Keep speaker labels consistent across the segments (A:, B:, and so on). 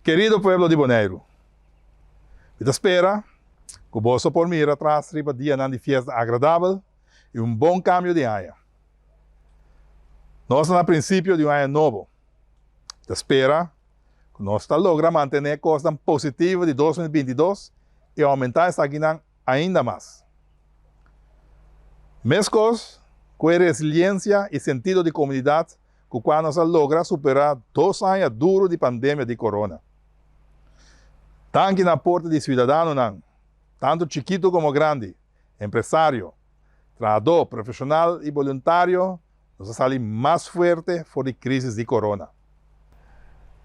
A: Querido pueblo de Bonaire, eu espero que você por mim atrás riba dia de fiesta agradável e bom cambio de ano. Nós no princípio de ano novo. Espero que nós logra manter a coisa positiva de 2022 e aumentar essa guinan ainda mais. Mescos com resiliência e sentido de comunidade que quando nós logra superar 2 anos duros de pandemia de corona. Tanto na porta de cidadão, tanto chiquito como grande, empresário, trabalhador, profissional e voluntário, nós saímos mais forte fora da crise de corona.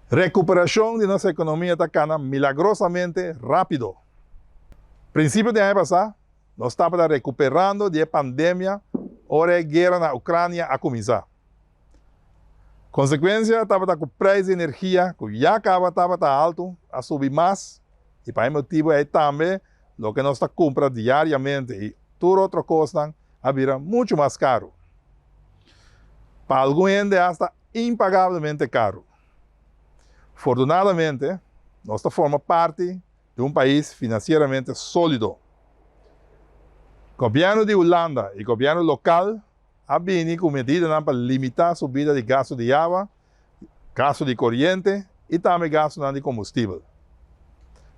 A: Recuperação de nossa economia está milagrosamente rápido. Princípio de ano passado, nós estávamos recuperando da pandemia, hora a guerra na Ucrânia a começar. Consequência, estava com o preço de energia, que já estava alto, a subir mais. E para esse motivo é também o que nós compramos diariamente e toda outra coisa a vir muito mais caro. Para alguns ainda é impagavelmente caro. Afortunadamente, nós formamos parte de país financeiramente sólido. O governo de Holanda e o governo local vindo com medidas para limitar a subida de gasto de água, gasto de corrente e também gasto de combustível.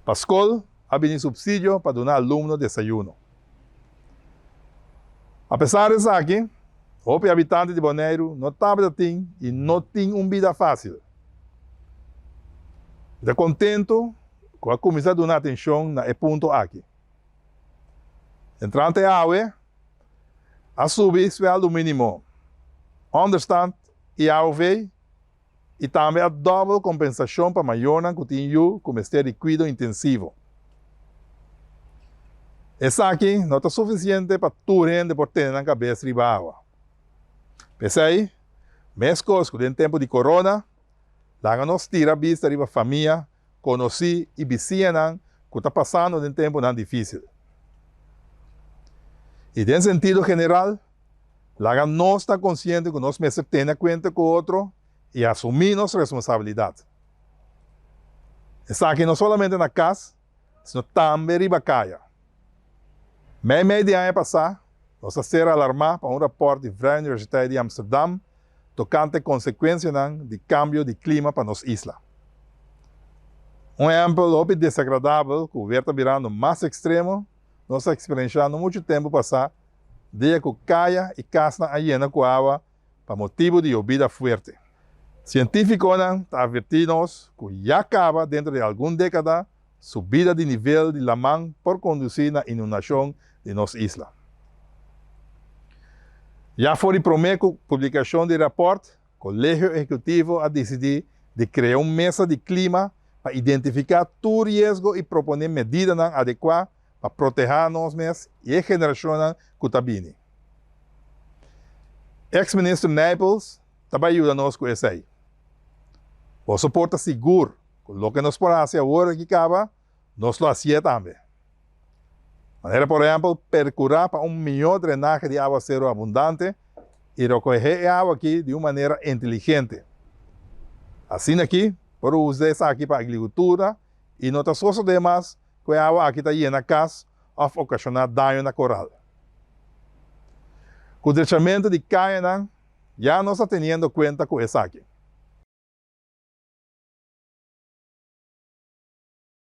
A: Para a escola, vindo subsídio para dar alunos desayuno. Apesar disso aqui, os habitantes de Bonaire não têm e não têm uma vida fácil. Estou contente com a comissão a dar atenção nesse ponto aqui. Entrante a água, a subir o mínimo, understand e AOV, e também a dobra compensação para maiores que têm como este de cuidado intensivo. Isso aqui não é suficiente para todo mundo por ter na cabeça de água. Pensei, mesmo que em tempo de corona, lá nos tira a vista de família, conheci e vizinha que está passando em tempo difícil. E, em sentido geral, lá nós está consciente que nós mesmos temos conta com o outro e assumimos responsabilidade. Isso aqui não somente na casa, mas também em Bacaia. Meio de ano passado, nós ser alarmados para repórter de Vrije Universiteit de Amsterdam tocante consequências de cambio de clima para nossa isla. Exemplo desagradável que o verão está virando mais extremo, nós experienciamos muito tempo passado, desde que caia e casna a llena com água para motivo de llovida forte. Científicos estão advertindo-nos que já acaba dentro de alguma década subida de nível de lamang por conduzir à inundação de nossa isla. Já foi a primeira publicação de reporte, o Colégio Executivo a decidir de criar uma mesa de clima para identificar todo risco e propor medidas adequadas para proteger nós mesmos e a geração que está vindo. Ex-ministro Naples também ajuda-nos com isso aí. O suporte seguro, o que nos pode fazer agora que acaba, nós lo hacemos também. Maneira, por exemplo, percurar para melhor drenagem de água zero abundante e recolher a água aqui de uma maneira inteligente. Assim aqui, por usar isso aqui para a agricultura e não está só demais que a água aqui está aí na casa ou ocasionar dano na coral. Com o deixamento de caia, já não está tendo conta com isso aqui.